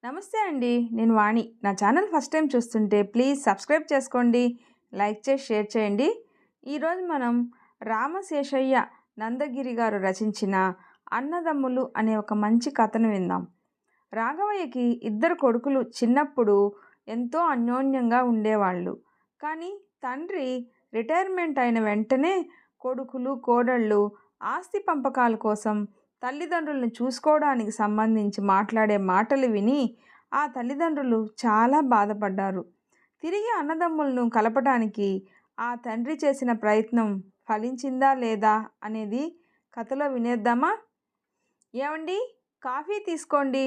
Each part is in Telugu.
నమస్తే అండి. నేను వాణి. నా ఛానల్ ఫస్ట్ టైం చూస్తుంటే ప్లీజ్ సబ్స్క్రైబ్ చేసుకోండి, లైక్ చేసి షేర్ చేయండి. ఈరోజు మనం రామశేషయ్య నందగిరి గారు రచించిన అన్నదమ్ములు అనే ఒక మంచి కథను విందాం. రాఘవయ్యకి ఇద్దరు కొడుకులు చిన్నప్పుడు ఎంతో అన్యోన్యంగా ఉండేవాళ్ళు. కానీ తండ్రి రిటైర్మెంట్ అయిన వెంటనే కొడుకులు కోడళ్ళు ఆస్తి పంపకాల కోసం తల్లిదండ్రులను చూసుకోవడానికి సంబంధించి మాట్లాడే మాటలు విని ఆ తల్లిదండ్రులు చాలా బాధపడ్డారు. తిరిగి అన్నదమ్ములను కలపడానికి ఆ తండ్రి చేసిన ప్రయత్నం ఫలించిందా లేదా అనేది కథలో వినేద్దామా? ఏమండి, కాఫీ తీసుకోండి.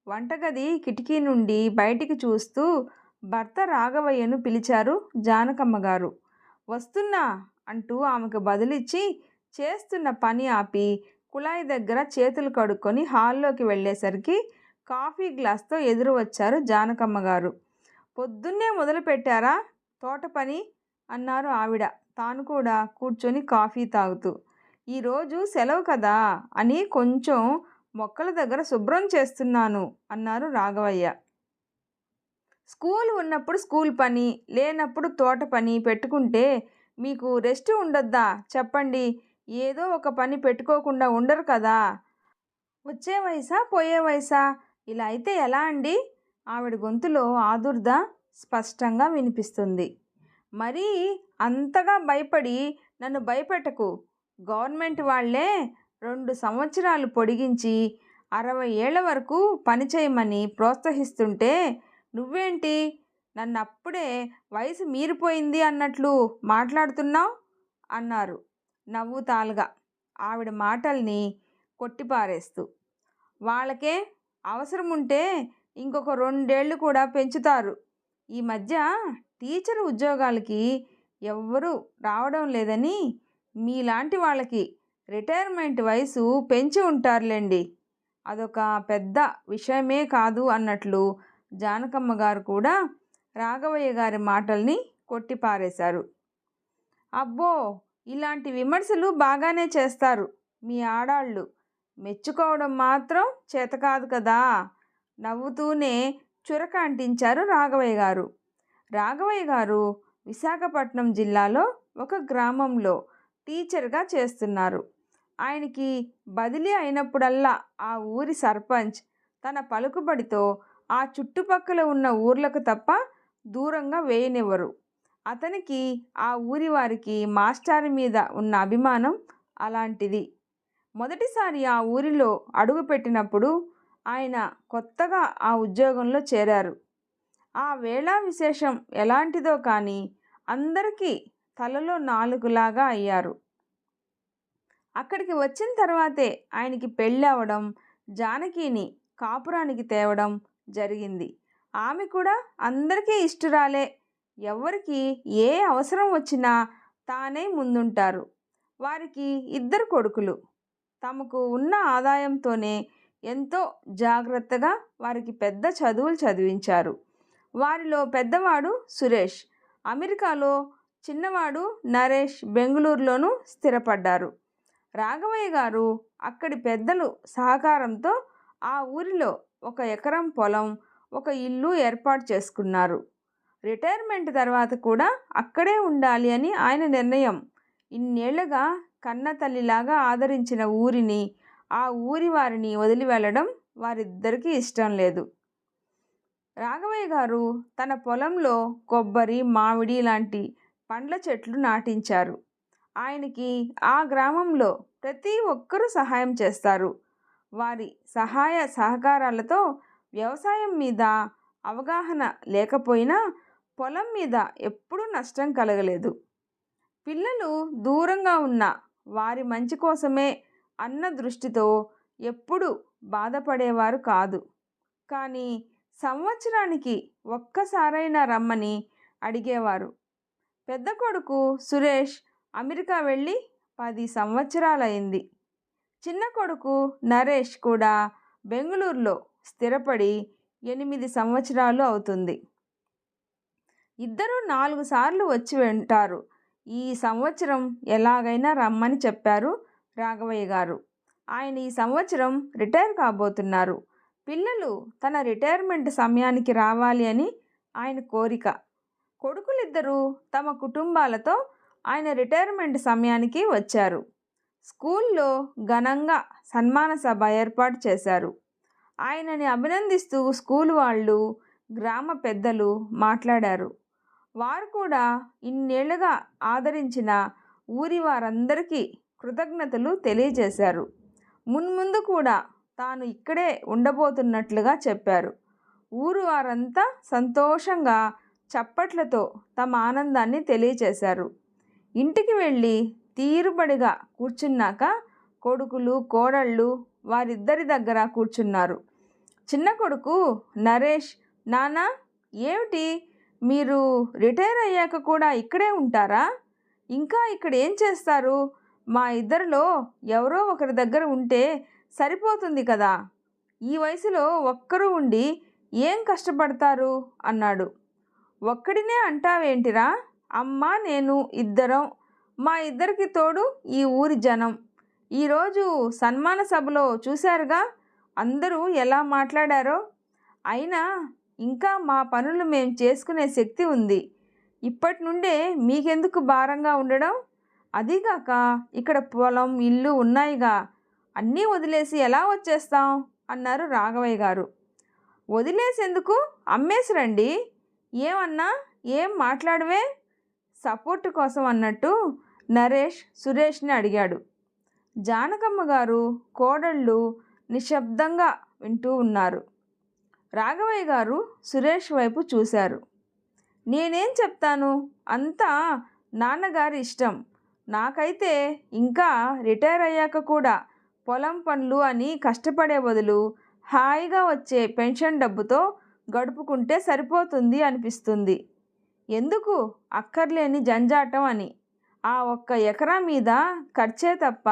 వంటగది కిటికీ నుండి బయటికి చూస్తూ భర్త రాఘవయ్యను పిలిచారు జానకమ్మ గారు. వస్తున్నా అంటూ ఆమెకు బదులిచ్చి చేస్తున్న పని ఆపి కుళాయి దగ్గర చేతులు కడుక్కొని హాల్లోకి వెళ్ళేసరికి కాఫీ గ్లాస్తో ఎదురు వచ్చారు జానకమ్మ గారు. పొద్దున్నే మొదలు పెట్టారా తోట పని అన్నారు ఆవిడ, తాను కూడా కూర్చొని కాఫీ తాగుతూ. ఈరోజు సెలవు కదా అని కొంచెం మొక్కల దగ్గర శుభ్రం చేస్తున్నాను అన్నారు రాఘవయ్య. స్కూల్ ఉన్నప్పుడు స్కూల్ పని, లేనప్పుడు తోట పని పెట్టుకుంటే మీకు రెస్ట్ ఉండొద్దా చెప్పండి? ఏదో ఒక పని పెట్టుకోకుండా ఉండరు కదా. వచ్చే వయసా పోయే వయసా? ఇలా అయితే ఎలా అండి? ఆవిడ గొంతులో ఆదుర్ద స్పష్టంగా వినిపిస్తుంది. మరీ అంతగా భయపడి నన్ను భయపెట్టకు. గవర్నమెంట్ వాళ్లే 2 సంవత్సరాలు పొడిగించి 60 ఏళ్ల వరకు పనిచేయమని ప్రోత్సహిస్తుంటే నువ్వేంటి నన్ను అప్పుడే వయసు మీరిపోయింది అన్నట్లు మాట్లాడుతున్నావు అన్నారు నవ్వుతాలుగా ఆవిడ మాటల్ని కొట్టిపారేస్తూ. వాళ్ళకే అవసరం ఉంటే ఇంకొక 2 ఏళ్ళు కూడా పెంచుతారు. ఈ మధ్య టీచర్ ఉద్యోగాలకి ఎవ్వరూ రావడం లేదని మీలాంటి వాళ్ళకి రిటైర్మెంట్ వయసు పెంచి ఉంటారులేండి. అదొక పెద్ద విషయమే కాదు అన్నట్లు జానకమ్మ గారు కూడా రాఘవయ్య గారి మాటల్ని కొట్టిపారేశారు. అబ్బో, ఇలాంటి విమర్శలు బాగానే చేస్తారు మీ ఆడాళ్ళు, మెచ్చుకోవడం మాత్రం చేతకాదు కదా. నవ్వుతూనే చురక అంటించారు రాఘవయ్య గారు. రాఘవయ్య గారు విశాఖపట్నం జిల్లాలో ఒక గ్రామంలో టీచర్గా చేస్తున్నారు. ఆయనకి బదిలీ అయినప్పుడల్లా ఆ ఊరి సర్పంచ్ తన పలుకుబడితో ఆ చుట్టుపక్కల ఉన్న ఊర్లకు తప్ప దూరంగా వేయనివ్వరు. అతనికి ఆ ఊరి వారికి మాస్టారు మీద ఉన్న అభిమానం అలాంటిది. మొదటిసారి ఆ ఊరిలో అడుగుపెట్టినప్పుడు ఆయన కొత్తగా ఆ ఉద్యోగంలో చేరారు. ఆ వేళ విశేషం ఎలాంటిదో కానీ అందరికీ తలలో నాలుగులాగా అయ్యారు. అక్కడికి వచ్చిన తర్వాతే ఆయనకి పెళ్ళి అవడం, జానకిని కాపురానికి తేవడం జరిగింది. ఆమె కూడా అందరికీ ఇష్టురాలే. ఎవరికి ఏ అవసరం వచ్చినా తానే ముందుంటారు. వారికి 2 కొడుకులు. తమకు ఉన్న ఆదాయంతోనే ఎంతో జాగ్రత్తగా వారికి పెద్ద చదువులు చదివించారు. వారిలో పెద్దవాడు సురేష్ అమెరికాలో, చిన్నవాడు నరేష్ బెంగుళూరులోనూ స్థిరపడ్డారు. రాఘవయ్య గారు అక్కడి పెద్దలు సహకారంతో ఆ ఊరిలో 1 ఎకరం పొలం, 1 ఇల్లు ఏర్పాటు చేసుకున్నారు. రిటైర్మెంట్ తర్వాత కూడా అక్కడే ఉండాలి అని ఆయన నిర్ణయం. ఇన్నేళ్లుగా కన్న తల్లిలాగా ఆదరించిన ఊరిని, ఆ ఊరి వారిని వదిలి వెళ్ళడం వారిద్దరికీ ఇష్టం లేదు. రాఘవయ్య గారు తన పొలంలో కొబ్బరి, మామిడి లాంటి పండ్ల చెట్లు నాటించారు. ఆయనకి ఆ గ్రామంలో ప్రతి ఒక్కరూ సహాయం చేస్తారు. వారి సహాయ సహకారాలతో వ్యవసాయం మీద అవగాహన లేకపోయినా పొలం మీద ఎప్పుడూ నష్టం కలగలేదు. పిల్లలు దూరంగా ఉన్న వారి మంచి కోసమే అన్న దృష్టితో ఎప్పుడూ బాధపడేవారు కాదు. కానీ సంవత్సరానికి ఒక్కసారైనా రమ్మని అడిగేవారు. పెద్ద కొడుకు సురేష్ అమెరికా వెళ్ళి 10 సంవత్సరాలైంది. చిన్న కొడుకు నరేష్ కూడా బెంగుళూరులో స్థిరపడి 8 సంవత్సరాలు అవుతుంది. ఇద్దరూ 4 సార్లు వచ్చి ఉంటారు. ఈ సంవత్సరం ఎలాగైనా రమ్మని చెప్పారు రాఘవయ్య గారు. ఆయన ఈ సంవత్సరం రిటైర్ కాబోతున్నారు. పిల్లలు తన రిటైర్మెంట్ సమయానికి రావాలి అని ఆయన కోరిక. కొడుకులిద్దరూ తమ కుటుంబాలతో ఆయన రిటైర్మెంట్ సమయానికి వచ్చారు. స్కూల్లో ఘనంగా సన్మాన సభ ఏర్పాటు చేశారు. ఆయనని అభినందిస్తూ స్కూల్ వాళ్ళు, గ్రామ పెద్దలు మాట్లాడారు. వారు కూడా ఇన్నేళ్లుగా ఆదరించిన ఊరి వారందరికీ కృతజ్ఞతలు తెలియజేశారు. మున్ముందు కూడా తాను ఇక్కడే ఉండబోతున్నట్లుగా చెప్పారు. ఊరు వారంతా సంతోషంగా చప్పట్లతో తమ ఆనందాన్ని తెలియచేశారు. ఇంటికి వెళ్ళి తీరుబడిగా కూర్చున్నాక కొడుకులు, కోడళ్ళు వారిద్దరి దగ్గర కూర్చున్నారు. చిన్న కొడుకు నరేష్, నానా ఏమిటి మీరు రిటైర్ అయ్యాక కూడా ఇక్కడే ఉంటారా? ఇంకా ఇక్కడ ఏం చేస్తారు? మా ఇద్దరిలో ఎవరో ఒకరి దగ్గర ఉంటే సరిపోతుంది కదా. ఈ వయసులో ఒక్కరు ఉండి ఏం కష్టపడతారు అన్నాడు. ఒక్కడినే అంటావేంటిరా? అమ్మ నేను ఇద్దరం, మా ఇద్దరికి తోడు ఈ ఊరి జనం. ఈరోజు సన్మాన సభలో చూశారుగా అందరూ ఎలా మాట్లాడారో. అయినా ఇంకా మా పనులు మేము చేసుకునే శక్తి ఉంది. ఇప్పటి నుండే మీకెందుకు భారంగా ఉండడం? అదీగాక ఇక్కడ పొలం, ఇల్లు ఉన్నాయిగా, అన్నీ వదిలేసి ఎలా వచ్చేస్తాం అన్నారు రాఘవయ్య గారు. వదిలేసేందుకు అమ్మేసి రండి. ఏమన్నా ఏం మాట్లాడవే? సపోర్ట్ కోసం అన్నట్టు నరేష్ సురేష్ని అడిగాడు. జానకమ్మ గారు, కోడళ్ళు నిశ్శబ్దంగా వింటూ ఉన్నారు. రాఘవయ్య గారు సురేష్ వైపు చూశారు. నేనేం చెప్తాను, అంతా నాన్నగారి ఇష్టం. నాకైతే ఇంకా రిటైర్ అయ్యాక కూడా పొలం పనులు అని కష్టపడే బదులు హాయిగా వచ్చే పెన్షన్ డబ్బుతో గడుపుకుంటే సరిపోతుంది అనిపిస్తుంది. ఎందుకు అక్కర్లేని జంజాటం అని. ఆ ఒక్క ఎకరా మీద ఖర్చే తప్ప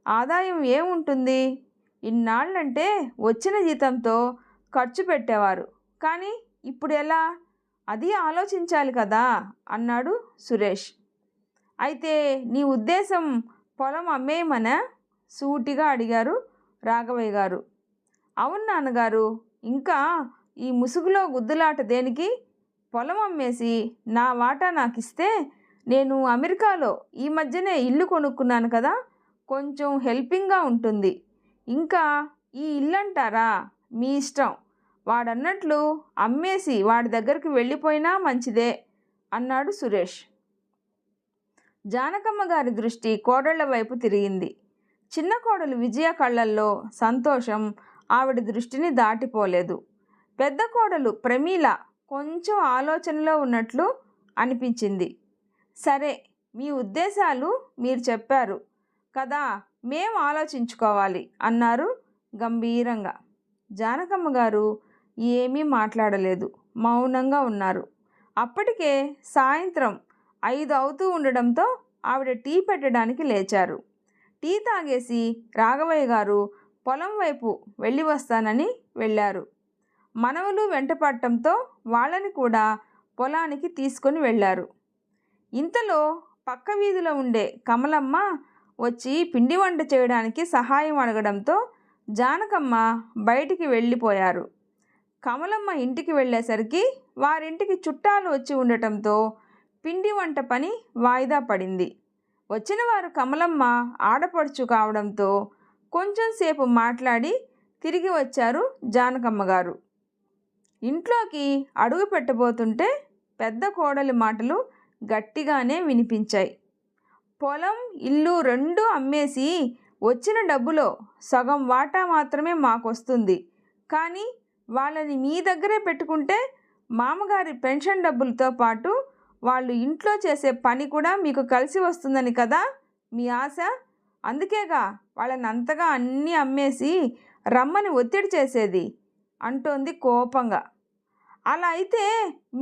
ఆదాయం ఏముంటుంది? ఇన్నాళ్ళంటే వచ్చిన జీతంతో ఖర్చు పెట్టేవారు. కానీ ఇప్పుడు ఎలా? అది ఆలోచించాలి కదా అన్నాడు సురేష్. అయితే నీ ఉద్దేశం పొలం అమ్మేయమనా? సూటిగా అడిగారు రాఘవయ్య గారు. అవును నాన్నగారు, ఇంకా ఈ ముసుగులో గుద్దులాట దేనికి? పొలం అమ్మేసి నా వాటా నాకు ఇస్తే, నేను అమెరికాలో ఈ మధ్యనే ఇల్లు కొనుక్కున్నాను కదా, కొంచెం హెల్పింగ్గా ఉంటుంది. ఇంకా ఈ ఇల్లు అంటారా, మీ ఇష్టం. వాడన్నట్లు అమ్మేసి వాడి దగ్గరికి వెళ్ళిపోయినా మంచిదే అన్నాడు సురేష్. జానకమ్మ గారి దృష్టి కోడళ్ల వైపు తిరిగింది. చిన్న కోడలు విజయ కళ్ళల్లో సంతోషం ఆవిడ దృష్టిని దాటిపోలేదు. పెద్ద కోడలు ప్రమీల కొంచెం ఆలోచనలో ఉన్నట్లు అనిపించింది. సరే, మీ ఉద్దేశాలు మీరు చెప్పారు కదా, మేం ఆలోచించుకోవాలి అన్నారు గంభీరంగా. జానకమ్మ గారు ఏమీ మాట్లాడలేదు, మౌనంగా ఉన్నారు. అప్పటికే సాయంత్రం 5 అవుతూ ఉండడంతో ఆవిడ టీ పెట్టడానికి లేచారు. టీ తాగేసి రాఘవయ్య గారు పొలం వైపు వెళ్ళి వస్తానని వెళ్ళారు. మనవలు వెంటపడటంతో వాళ్ళని కూడా పొలానికి తీసుకొని వెళ్ళారు. ఇంతలో పక్క వీధిలో ఉండే కమలమ్మ వచ్చి పిండి వంట చేయడానికి సహాయం అడగడంతో జానకమ్మ బయటికి వెళ్ళిపోయారు. కమలమ్మ ఇంటికి వెళ్ళేసరికి వారింటికి చుట్టాలు వచ్చి ఉండటంతో పిండి వంట పని వాయిదా పడింది. వచ్చిన వారు కమలమ్మ ఆడపడుచు కావడంతో కొంచెం సేపు మాట్లాడి తిరిగి వచ్చారు జానకమ్మ గారు. ఇంట్లోకి అడుగు పెట్టబోతుంటే పెద్ద కోడలి మాటలు గట్టిగానే వినిపించాయి. పొలం, ఇల్లు రెండూ అమ్మేసి వచ్చిన డబ్బులో సగం వాటా మాత్రమే మాకొస్తుంది. కానీ వాళ్ళని మీ దగ్గరే పెట్టుకుంటే మామగారి పెన్షన్ డబ్బులతో పాటు వాళ్ళు ఇంట్లో చేసే పని కూడా మీకు కలిసి వస్తుందని కదా మీ ఆశ. అందుకేగా వాళ్ళని అంతగా అన్నీ అమ్మేసి రమ్మని ఒత్తిడి చేసేది అంటోంది కోపంగా. అలా అయితే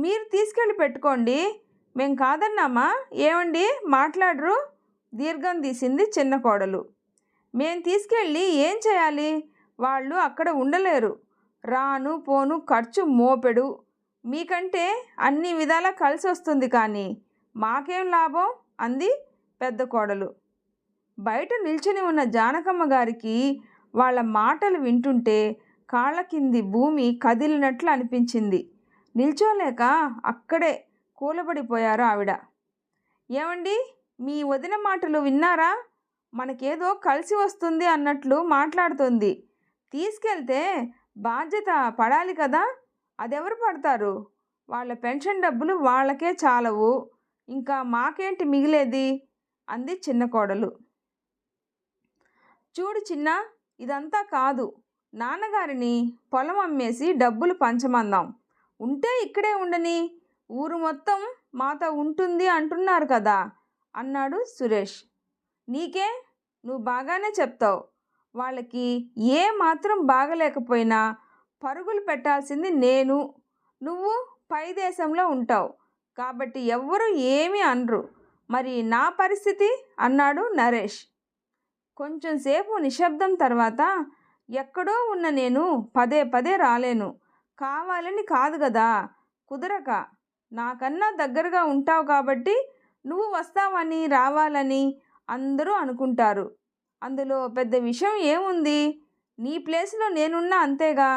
మీరు తీసుకెళ్ళి పెట్టుకోండి, మేం కాదన్నామా? ఏమండి మాట్లాడరు? దీర్ఘం తీసింది చిన్న కోడలు. మేం తీసుకెళ్ళి ఏం చేయాలి? వాళ్ళు అక్కడ ఉండలేరు. రాను పోను ఖర్చు మోపెడు. మీకంటే అన్ని విధాలా కలిసి వస్తుంది, కానీ మాకేం లాభం అంది పెద్ద కోడలు. బయట నిల్చుని ఉన్న జానకమ్మ గారికి వాళ్ళ మాటలు వింటుంటే కాళ్ళ కింది భూమి కదిలినట్లు అనిపించింది. నిల్చోలేక అక్కడే కూలబడిపోయారు ఆవిడ. ఏమండి, మీ వదిన మాటలు విన్నారా? మనకేదో కలిసి వస్తుంది అన్నట్లు మాట్లాడుతుంది. తీసుకెళ్తే బాధ్యత పడాలి కదా. అదెవరు పడతారు? వాళ్ళ పెన్షన్ డబ్బులు వాళ్ళకే చాలవు, ఇంకా మాకేంటి మిగిలేది అంది చిన్న కోడలు. చూడు చిన్న, ఇదంతా కాదు. నాన్నగారిని పొలం అమ్మేసి డబ్బులు పంచమందాం. ఉంటే ఇక్కడే ఉండని, ఊరు మొత్తం మాతో ఉంటుంది అంటున్నారు కదా అన్నాడు సురేష్. నీకే, నువ్వు బాగానే చెప్తావు. వాళ్ళకి ఏ మాత్రం బాగలేకపోయినా పరుగులు పెట్టాల్సింది నేను. నువ్వు పై దేశంలో ఉంటావు కాబట్టి ఎవ్వరూ ఏమీ అనరు. మరి నా పరిస్థితి అన్నాడు నరేష్. కొంచెంసేపు నిశ్శబ్దం తర్వాత, ఎక్కడో ఉన్న నేను పదే పదే రాలేను. కావాలని కాదు కదా, కుదరక. నాకన్నా దగ్గరగా ఉంటావు కాబట్టి నువ్వు వస్తావని రావాలని అందరూ అనుకుంటారు. అందులో పెద్ద విషయం ఏముంది? నీ ప్లేస్లో నేనున్నా అంతేగా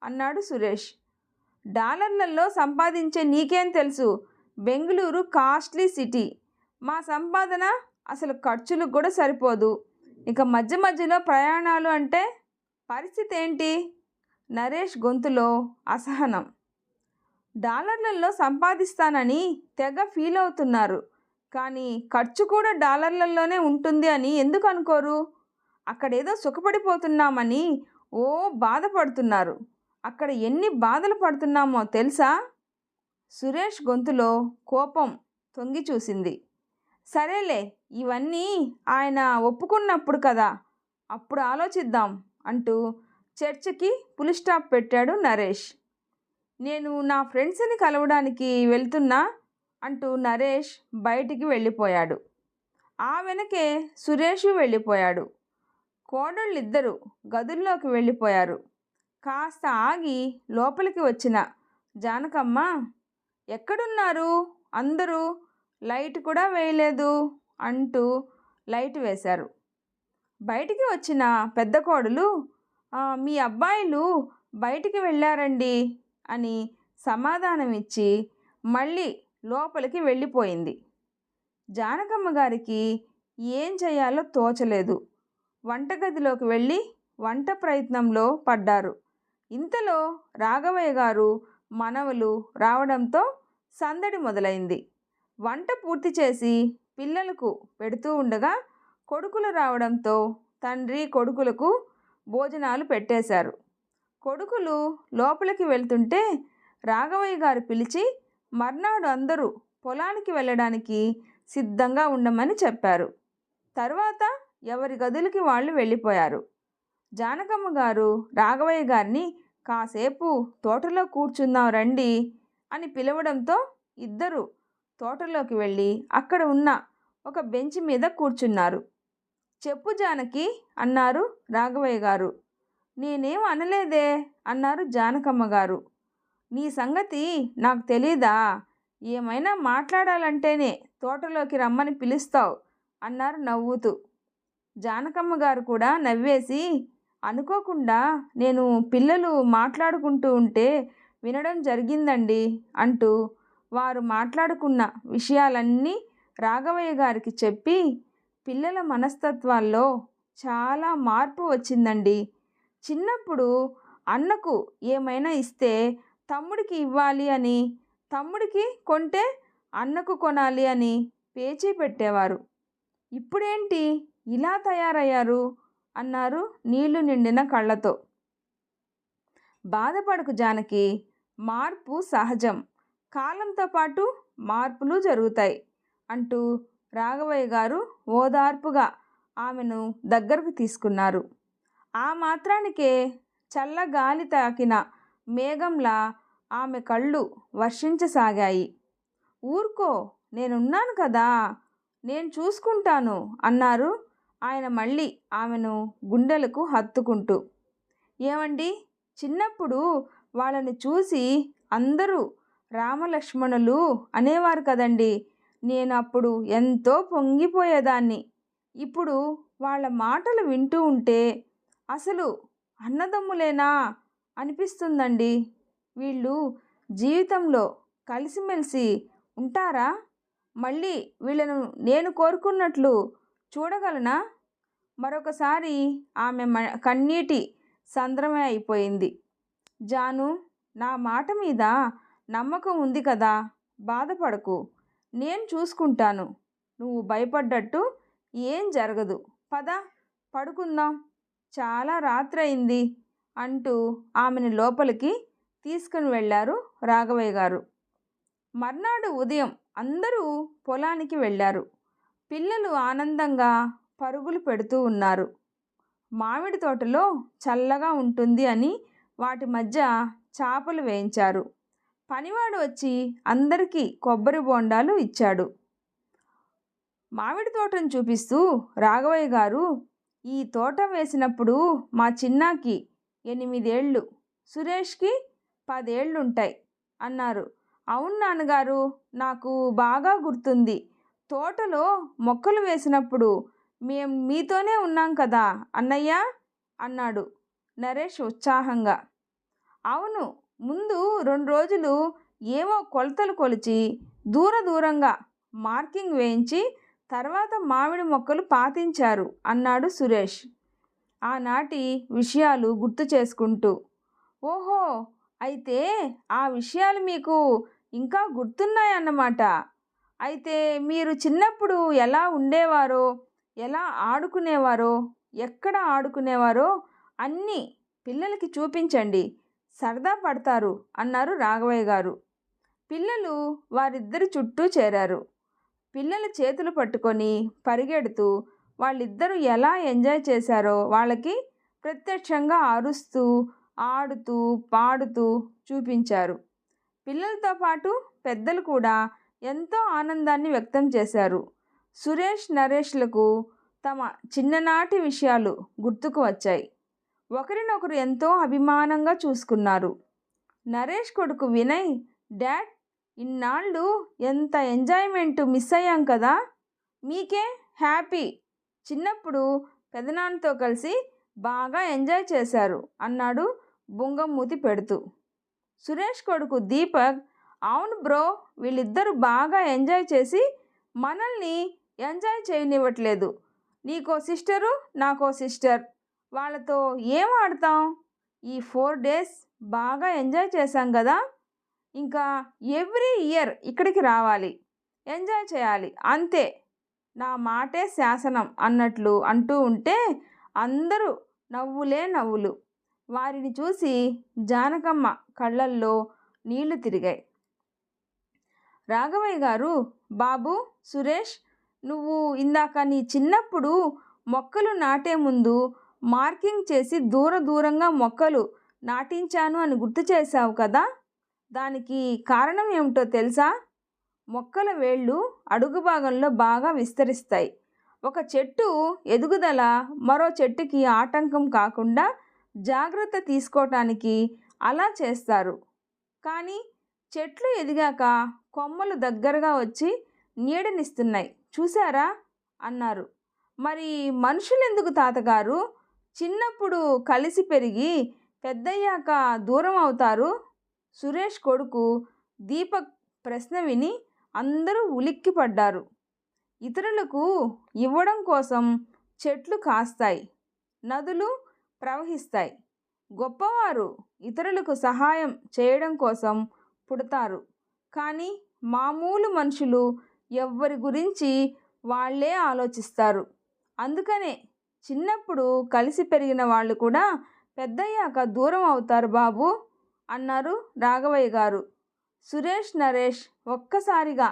అన్నాడు సురేష్. డాలర్లలో సంపాదించే నీకేం తెలుసు? Bengaluru costly city. మా సంపాదన అసలు ఖర్చులకు కూడా సరిపోదు. ఇక మధ్య మధ్యలో ప్రయాణాలు అంటే పరిస్థితి ఏంటి? నరేష్ గొంతులో అసహనం. డాలర్లలో సంపాదిస్తానని తెగ ఫీల్ అవుతున్నారు, కానీ ఖర్చు కూడా డాలర్లలోనే ఉంటుంది అని ఎందుకు అనుకోరు? అక్కడేదో సుఖపడిపోతున్నామని ఓ బాధపడుతున్నారు. అక్కడ ఎన్ని బాధలు పడుతున్నామో తెలుసా? సురేష్ గొంతులో కోపం తొంగి చూసింది. సరేలే, ఇవన్నీ ఆయన ఒప్పుకున్నప్పుడు కదా, అప్పుడు ఆలోచిద్దాం అంటూ చర్చకి పులి స్టాప్ పెట్టాడు నరేష్. నేను నా ఫ్రెండ్స్ని కలవడానికి వెళ్తున్నా అంటూ నరేష్ బయటికి వెళ్ళిపోయాడు. ఆ వెనకే సురేష్ వెళ్ళిపోయాడు. కోడళ్ళిద్దరూ గదుల్లోకి వెళ్ళిపోయారు. కాస్త ఆగి లోపలికి వచ్చిన జానకమ్మ, ఎక్కడున్నారు అందరూ? లైట్ కూడా వేయలేదు అంటూ లైట్ వేశారు. బయటికి వచ్చిన పెద్ద కోడలు, మీ అబ్బాయిలు బయటికి వెళ్ళారండి అని సమాధానం ఇచ్చి మళ్ళీ లోపలికి వెళ్ళిపోయింది. జానకమ్మ గారికి ఏం చేయాలో తోచలేదు. వంటగదిలోకి వెళ్ళి వంట ప్రయత్నంలో పడ్డారు. ఇంతలో రాఘవయ్య గారు మనవలు రావడంతో సందడి మొదలైంది. వంట పూర్తి చేసి పిల్లలకు పెడుతూ ఉండగా కొడుకులు రావడంతో తండ్రి కొడుకులకు భోజనాలు పెట్టేశారు. కొడుకులు లోపలికి వెళ్తుంటే రాఘవయ్య గారు పిలిచి మర్నాడు అందరూ పొలానికి వెళ్ళడానికి సిద్ధంగా ఉండమని చెప్పారు. తర్వాత ఎవరి గదులకి వాళ్ళు వెళ్ళిపోయారు. జానకమ్మ గారు రాఘవయ్య గారిని కాసేపు తోటలో కూర్చుందాం రండి అని పిలవడంతో ఇద్దరు తోటలోకి వెళ్ళి అక్కడ ఉన్న ఒక బెంచ్ మీద కూర్చున్నారు. చెప్పు జానకి అన్నారు రాఘవయ్య గారు. నేనేం అనలేదే అన్నారు జానకమ్మ గారు. నీ సంగతి నాకు తెలీదా? ఏమైనా మాట్లాడాలంటేనే తోటలోకి రమ్మని పిలుస్తావు అన్నారు నవ్వుతూ. జానకమ్మ గారు కూడా నవ్వేసి, అనుకోకుండా నేను పిల్లలు మాట్లాడుకుంటూ ఉంటే వినడం జరిగిందండి అంటూ వారు మాట్లాడుకున్న విషయాలన్నీ రాఘవయ్య గారికి చెప్పి, పిల్లల మనస్తత్వాల్లో చాలా మార్పు వచ్చిందండి. చిన్నప్పుడు అన్నకు ఏమైనా ఇస్తే తమ్ముడికి ఇవ్వాలి అని, తమ్ముడికి కొంటే అన్నకు కొనాలి అని పేచీ పెట్టేవారు. ఇప్పుడేంటి ఇలా తయారయ్యారు అన్నారు నీళ్లు నిండిన కళ్ళతో. బాధపడకు జానకి, మార్పు సహజం, కాలంతో పాటు మార్పులు జరుగుతాయి అంటూ రాఘవయ్య గారు ఓదార్పుగా ఆమెను దగ్గరకు తీసుకున్నారు. ఆ మాత్రానికే చల్లగాలి తాకిన మేఘంలా ఆమె కళ్ళు వర్షించసాగాయి. ఊరుకో, నేనున్నాను కదా, నేను చూసుకుంటాను అన్నారు ఆయన మళ్ళీ ఆమెను గుండెలకు హత్తుకుంటూ. ఏమండి, చిన్నప్పుడు వాళ్ళని చూసి అందరూ రామలక్ష్మణులు అనేవారు కదండి. నేను అప్పుడు ఎంతో పొంగిపోయేదాన్ని. ఇప్పుడు వాళ్ళ మాటలు వింటూ ఉంటే అసలు అన్నదమ్ములేనా అనిపిస్తుందండి. వీళ్ళు జీవితంలో కలిసిమెలిసి ఉంటారా? మళ్ళీ వీళ్ళను నేను కోరుకున్నట్లు చూడగలనా? మరొకసారి ఆమె కన్నీటి సంద్రమే అయిపోయింది. జాను, నా మాట మీద నమ్మకం ఉంది కదా, బాధపడకు. నేను చూసుకుంటాను. నువ్వు భయపడ్డట్టు ఏం జరగదు. పద, పడుకుందాం. చాలా రాత్రయింది అంటూ ఆమెను లోపలికి తీసుకుని వెళ్ళారు రాఘవయ్య గారు. మర్నాడు ఉదయం అందరూ పొలానికి వెళ్ళారు. పిల్లలు ఆనందంగా పరుగులు పెడుతూ ఉన్నారు. మామిడి తోటలో చల్లగా ఉంటుంది అని వాటి మధ్య చాపలు వేయించారు. పనివాడు వచ్చి అందరికీ కొబ్బరి బోండాలు ఇచ్చాడు. మామిడి తోటను చూపిస్తూ రాఘవయ్య గారు, ఈ తోట వేసినప్పుడు మా చిన్నాకి 8 ఏళ్ళు, సురేష్కి 10 ఏళ్ళుంటాయి అన్నారు. అవును నాన్నగారు, నాకు బాగా గుర్తుంది. తోటలో మొక్కలు వేసినప్పుడు మేము మీతోనే ఉన్నాం కదా అన్నయ్య అన్నాడు నరేష్ ఉత్సాహంగా. అవును, ముందు 2 రోజులు ఏవో కొలతలు కొలిచి దూరంగా మార్కింగ్ వేయించి తర్వాత మామిడి మొక్కలు పాతించారు అన్నాడు సురేష్ ఆనాటి విషయాలు గుర్తు చేసుకుంటూ. ఓహో, అయితే ఆ విషయాలు మీకు ఇంకా గుర్తున్నాయన్నమాట. అయితే మీరు చిన్నప్పుడు ఎలా ఉండేవారో, ఎలా ఆడుకునేవారో, ఎక్కడ ఆడుకునేవారో అన్నీ పిల్లలకి చూపించండి, సరదా పడతారు అన్నారు రాఘవయ్య గారు. పిల్లలు వారిద్దరి చుట్టూ చేరారు. పిల్లల చేతులు పట్టుకొని పరిగెడుతూ వాళ్ళిద్దరూ ఎలా ఎంజాయ్ చేశారో వాళ్ళకి ప్రత్యక్షంగా అరుస్తూ ఆడుతూ పాడుతూ చూపించారు. పిల్లలతో పాటు పెద్దలు కూడా ఎంతో ఆనందాన్ని వ్యక్తం చేశారు. సురేష్ నరేష్లకు తమ చిన్ననాటి విషయాలు గుర్తుకు వచ్చాయి. ఒకరినొకరు ఎంతో అభిమానంగా చూసుకున్నారు. నరేష్ కొడుకు వినయ్, డాడ్, ఇన్నాళ్ళు ఎంత ఎంజాయ్మెంట్ మిస్ అయ్యాం కదా, మీకే హ్యాపీ, చిన్నప్పుడు పెదనాన్నతో కలిసి బాగా ఎంజాయ్ చేశారు అన్నాడు బుంగమూతి పెడుతూ. సురేష్ కొడుకు దీపక్, అవును బ్రో, వీళ్ళిద్దరూ బాగా ఎంజాయ్ చేసి మనల్ని ఎంజాయ్ చేయనివ్వట్లేదు. నీకో సిస్టరు, నాకో సిస్టర్, వాళ్ళతో ఏం ఆడతాం? ఈ 4 డేస్ బాగా ఎంజాయ్ చేశాం కదా, ఇంకా ఎవ్రీ ఇయర్ ఇక్కడికి రావాలి, ఎంజాయ్ చేయాలి, అంతే, నా మాటే శాసనం అన్నట్లు అంటూ ఉంటే అందరూ నవ్వులే నవ్వులు. వారిని చూసి జానకమ్మ కళ్ళల్లో నీళ్లు తిరిగాయి. రాఘవయ్య గారు, బాబు, సురేష్, నువ్వు ఇందాక నీ చిన్నప్పుడు మొక్కలు నాటే ముందు మార్కింగ్ చేసి దూరంగా మొక్కలు నాటించాను అని గుర్తు చేశావు కదా, దానికి కారణం ఏమిటో తెలుసా? మొక్కల వేళ్ళు అడుగు భాగంలో బాగా విస్తరిస్తాయి. ఒక చెట్టు ఎదుగుదల మరో చెట్టుకి ఆటంకం కాకుండా జాగ్రత్త తీసుకోవటానికి అలా చేస్తారు. కానీ చెట్లు ఎదిగాక కొమ్మలు దగ్గరగా వచ్చి నీడనిస్తున్నాయి, చూసారా అన్నారు. మరి మనుషులు ఎందుకు తాతగారు చిన్నప్పుడు కలిసి పెరిగి పెద్దయ్యాక దూరం అవుతారు? సురేష్ కొడుకు దీపక్ ప్రశ్న విని అందరూ ఉలిక్కిపడ్డారు. ఇతరులకు ఇవ్వడం కోసం చెట్లు కాస్తాయి, నదులు ప్రవహిస్తాయి. గొప్పవారు ఇతరులకు సహాయం చేయడం కోసం పుడతారు. కానీ మామూలు మనుషులు ఎవ్వరి గురించి వాళ్ళే ఆలోచిస్తారు. అందుకనే చిన్నప్పుడు కలిసి పెరిగిన వాళ్ళు కూడా పెద్దయ్యాక దూరం అవుతారు బాబు అన్నారు రాఘవయ్య గారు. సురేష్ నరేష్ ఒక్కసారిగా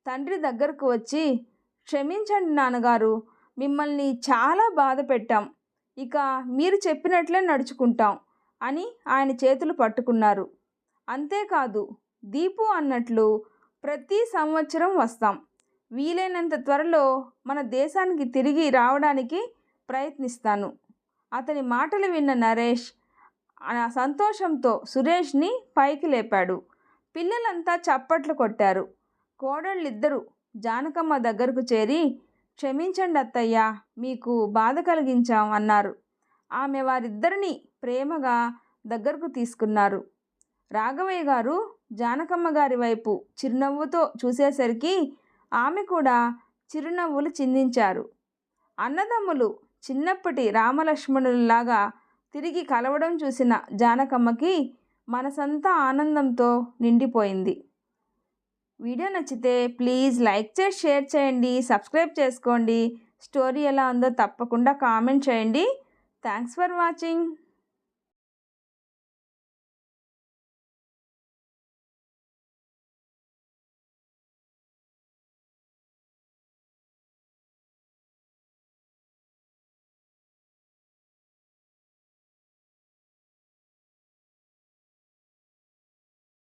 తండ్రి దగ్గరకు వచ్చి, క్షమించండి నాన్నగారు, మిమ్మల్ని చాలా బాధ పెట్టాం, ఇక మీరు చెప్పినట్లే నడుచుకుంటాం అని ఆయన చేతులు పట్టుకున్నారు. అంతేకాదు, దీపు అన్నట్లు ప్రతి సంవత్సరం వస్తాం, వీలైనంత త్వరలో మన దేశానికి తిరిగి రావడానికి ప్రయత్నిస్తాను. అతని మాటలు విన్న నరేష్ సంతోషంతో సురేష్ని పైకి లేపాడు. పిల్లలంతా చప్పట్లు కొట్టారు. కోడళ్ళిద్దరూ జానకమ్మ దగ్గరకు చేరి, క్షమించండి అత్తయ్య, మీకు బాధ కలిగించాం అన్నారు. ఆమె వారిద్దరినీ ప్రేమగా దగ్గరకు తీసుకున్నారు. రాఘవయ్య గారు జానకమ్మ గారి వైపు చిరునవ్వుతో చూసేసరికి ఆమె కూడా చిరునవ్వులు చిందించారు. అన్నదమ్ములు చిన్నప్పటి రామలక్ష్మణుల్లాగా తిరిగి కలవడం చూసిన జానకమ్మకి మనసంతా ఆనందంతో నిండిపోయింది. వీడియో నచ్చితే ప్లీజ్ లైక్ చేసి షేర్ చేయండి, సబ్స్క్రైబ్ చేసుకోండి. స్టోరీ ఎలా ఉందో తప్పకుండా కామెంట్ చేయండి. Thanks for watching.